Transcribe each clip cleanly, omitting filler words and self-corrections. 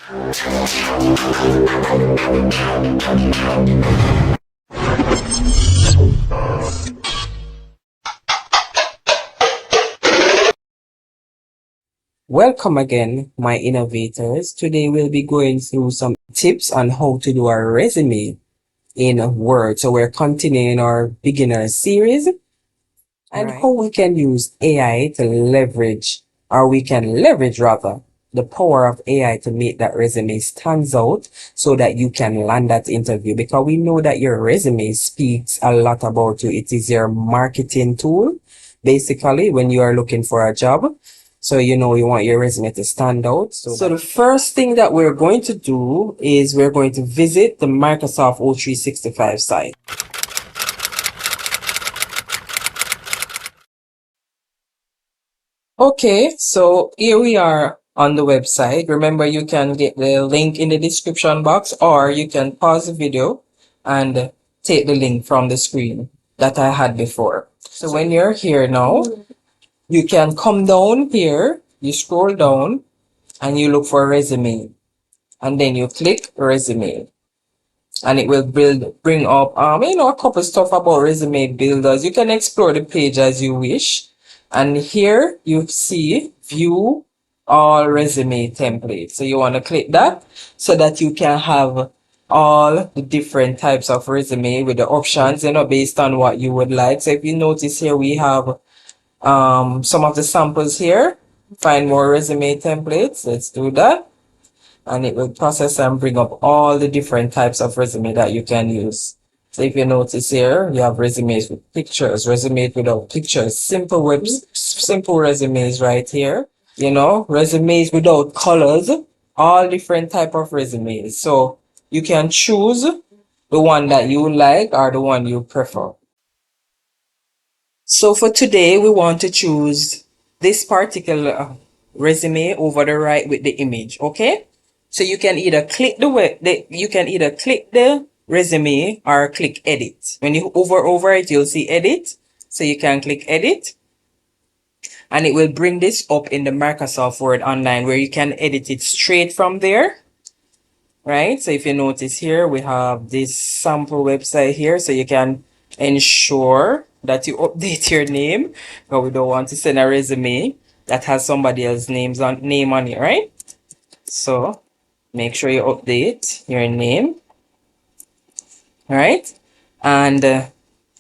Welcome again, my innovators. Today we'll be going through some tips on how to do a resume in Word. So we're continuing our beginner series and how we can use AI to leverage, or we can leverage rather, the power of AI to make that resume stands out so that you can land that interview, because we know that your resume speaks a lot about you. It is your marketing tool, basically, when you are looking for a job. So you want your resume to stand out. So the first thing that we're going to do is we're going to visit the Microsoft O365 site. Okay, so here we are on the website. Remember, you can get the link in the description box, or you can pause the video and take the link from the screen that I had before. So when you're here now, you can come down here, you scroll down, and you look for resume. And then you click resume. And it will bring up a couple stuff about resume builders. You can explore the page as you wish. And here you see view all resume templates. So you want to click that so that you can have all the different types of resume with the options, based on what you would like. So if you notice here, we have some of the samples here. Find more resume templates. Let's do that. And it will process and bring up all the different types of resume that you can use. So if you notice here, you have resumes with pictures, resumes without pictures, simple resumes right here, resumes without colors, all different type of resumes. So you can choose the one that you like or the one you prefer. So for today, we want to choose this particular resume over the right with the image, okay? So you can either click the resume or click edit. When you hover over it, you'll see edit. So you can click edit, and it will bring this up in the Microsoft Word Online where you can edit it straight from there. Right? So if you notice here, we have this sample website here, so you can ensure that you update your name, but we don't want to send a resume that has somebody else's name on it, right? So make sure you update your name, right? And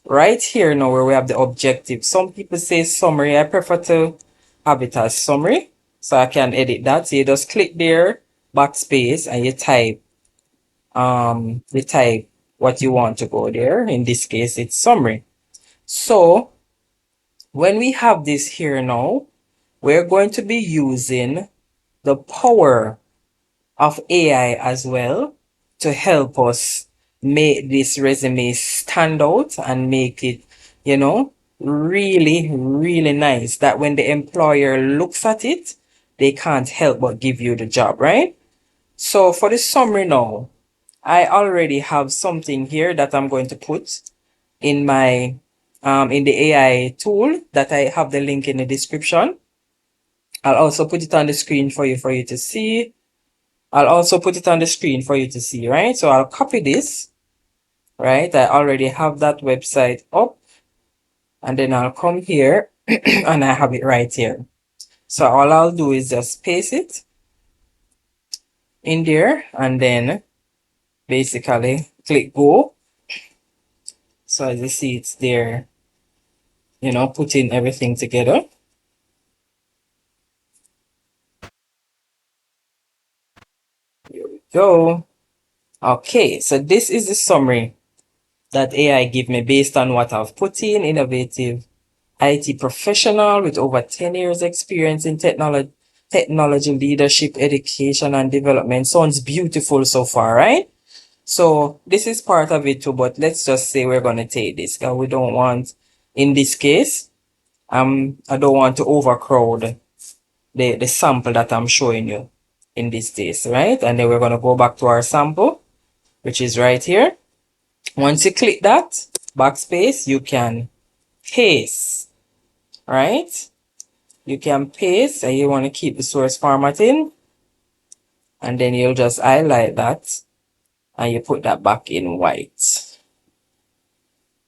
right here now where we have the objective, some people say summary. I prefer to have it as summary, so I can edit that. So you just click there, backspace, and you type what you want to go there. In this case, it's summary. So when we have this here now, we're going to be using the power of AI as well to help us make this resume stand out and make it, really, really nice, that when the employer looks at it, they can't help but give you the job, right? So for the summary now, I already have something here that I'm going to put in my in the AI tool that I have the link in the description. I'll also put it on the screen for you to see. right? So I'll copy this, right? I already have that website up, and then I'll come here and I have it right here. So all I'll do is just paste it in there and then basically click go. So as you see, it's there, putting everything together. Here we go. Okay, so this is the summary that AI give me based on what I've put in. Innovative IT professional with over 10 years experience in technology leadership, education, and development. Sounds beautiful so far, right? So this is part of it too, but let's just say we're going to take this because we don't want, in this case, I don't want to overcrowd the sample that I'm showing you in this case, right? And then we're going to go back to our sample, which is right here. Once you click that backspace, you can paste, right? You can paste, and you want to keep the source formatting. and then you'll just highlight that and you put that back in white.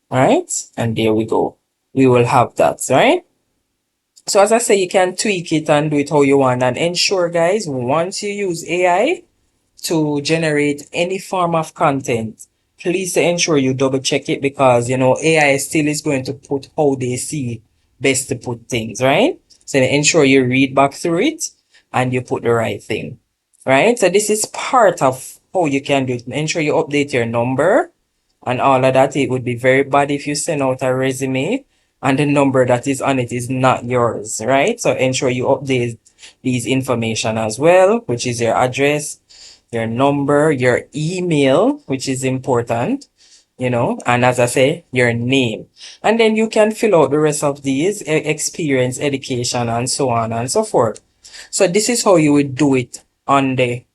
All right, and there we go. We will have that, right? So as I say, you can tweak it and do it how you want, and ensure, guys, once you use AI to generate any form of content, please ensure you double check it, because AI still is going to put how they see best to put things, right? So ensure you read back through it and you put the right thing, right? So this is part of how you can do it. Ensure you update your number and all of that. It would be very bad if you send out a resume and the number that is on it is not yours, right? So ensure you update these information as well, which is your address, your number, your email, which is important, and as I say, your name. And then you can fill out the rest of these: experience, education, and so on and so forth. So this is how you would do it on the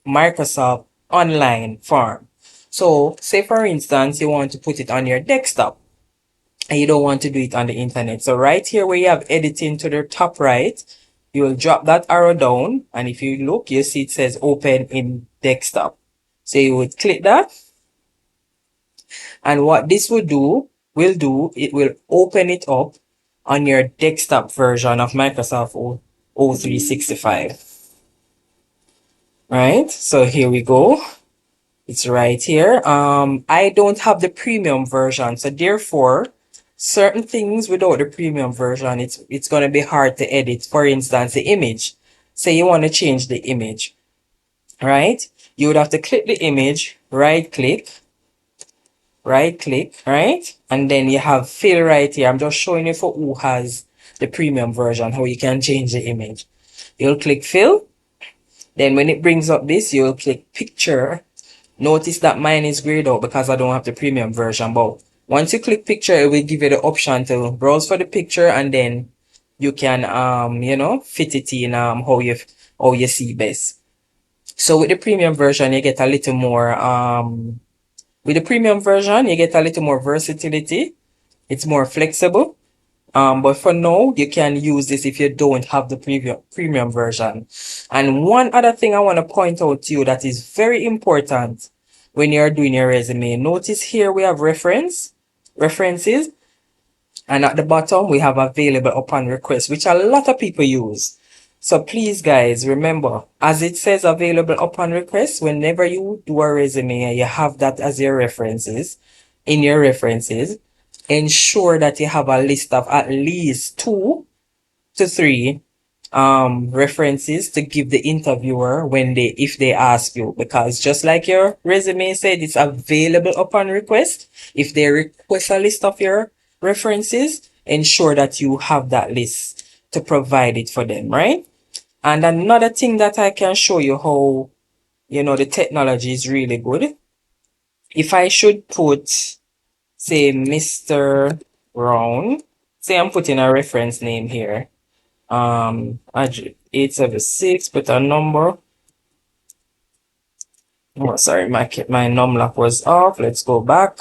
Microsoft online form. So say for instance, you want to put it on your desktop and you don't want to do it on the internet. So right here where you have editing to the top right, you will drop that arrow down, and if you look, you see it says open in desktop. So you would click that, and what this it will open it up on your desktop version of Microsoft O365. Right? So here we go. It's right here. I don't have the premium version, so therefore certain things without the premium version, it's going to be hard to edit. For instance, the image. Say you want to change the image, right? You would have to click the image, right click, right? And then you have fill right here. I'm just showing you for who has the premium version, how you can change the image. You'll click fill. Then when it brings up this, you'll click picture. Notice that mine is grayed out because I don't have the premium version, but once you click picture, it will give you the option to browse for the picture, and then you can fit it in how you see best. So with the premium version, you get a little more versatility. It's more flexible. But for now, you can use this if you don't have the premium version. And one other thing I want to point out to you that is very important when you're doing your resume. Notice here we have references, and at the bottom we have available upon request, which a lot of people use. So please, guys, remember, as it says available upon request, whenever you do a resume and you have that as your references, ensure that you have a list of at least 2 to 3 references to give the interviewer if they ask you, because just like your resume said, it's available upon request. If they request a list of your references, ensure that you have that list to provide it for them, right? And another thing that I can show you how the technology is really good. If I should put, say, Mr. Brown, say I'm putting a reference name here, 876, put a number. Oh, sorry, my numlock was off. Let's go back.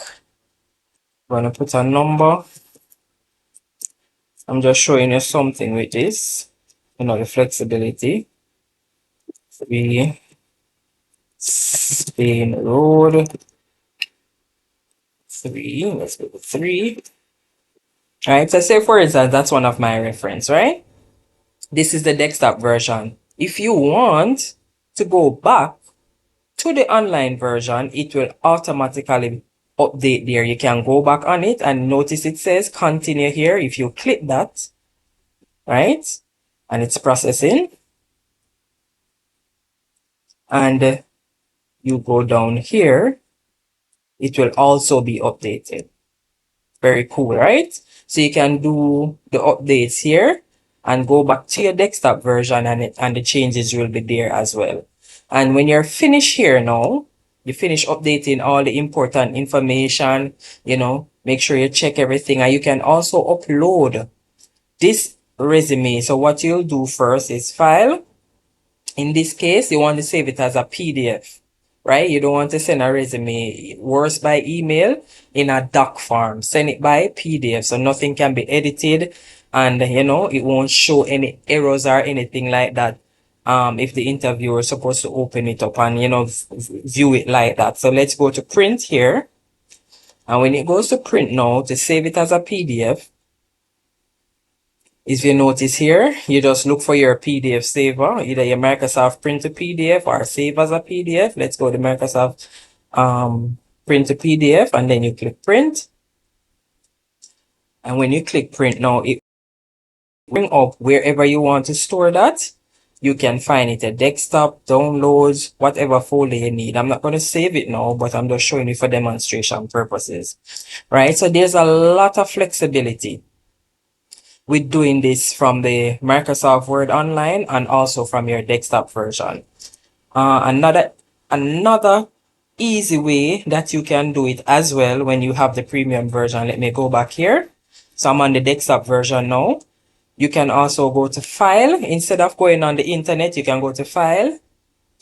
I'm gonna put a number. I'm just showing you something with this, the flexibility. 3 Spain Road 3. Let's go with 3. All right, so say for instance, that's one of my reference, right? This is the desktop version. If you want to go back to the online version, it will automatically update there. You can go back on it and notice it says continue here. If you click that, right, and it's processing, and you go down here, it will also be updated. Very cool, right? So you can do the updates here and go back to your desktop version, and the changes will be there as well. And when you're finished here now, you finish updating all the important information, make sure you check everything, and you can also upload this resume. So what you'll do first is file. In this case, you want to save it as a PDF, right? You don't want to send a resume, worse by email, in a doc form. Send it by PDF so nothing can be edited, and it won't show any errors or anything like that if the interviewer is supposed to open it up and, view it like that. So let's go to print here. And when it goes to print now, to save it as a PDF, if you notice here, you just look for your PDF saver, either your Microsoft Print to PDF or Save as a PDF. Let's go to Microsoft Print to PDF, and then you click Print. And when you click Print now, it bring up wherever you want to store that. You can find it at desktop, downloads, whatever folder you need. I'm not going to save it now, but I'm just showing you for demonstration purposes, right? So there's a lot of flexibility with doing this from the Microsoft Word Online and also from your desktop version. Another easy way that you can do it as well when you have the premium version. Let me go back here. So I'm on the desktop version now. You can also go to File. Instead of going on the internet, you can go to File,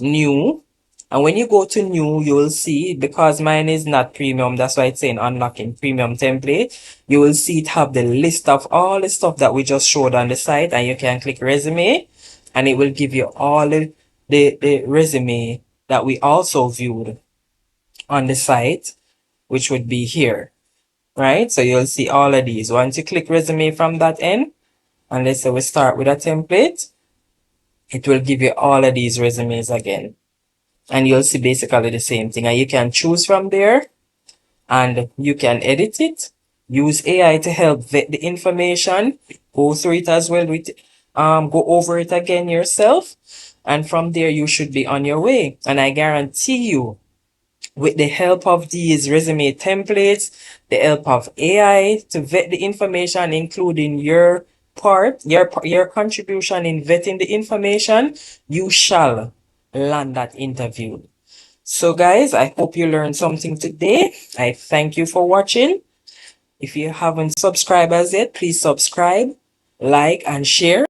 New. And when you go to New, you will see, because mine is not premium, that's why it's saying Unlocking Premium Template. You will see it have the list of all the stuff that we just showed on the site. And you can click Resume. And it will give you all the resume that we also viewed on the site, which would be here, right? So you'll see all of these. Once you click Resume from that end, and let's say we start with a template, it will give you all of these resumes again. And you'll see basically the same thing. And you can choose from there and you can edit it. Use AI to help vet the information. Go through it as well with go over it again yourself. And from there you should be on your way. And I guarantee you, with the help of these resume templates, the help of AI to vet the information, including your contribution in vetting the information, you shall land that interview. So guys, I hope you learned something today. I thank you for watching. If you haven't subscribed as yet, please subscribe, like, and share.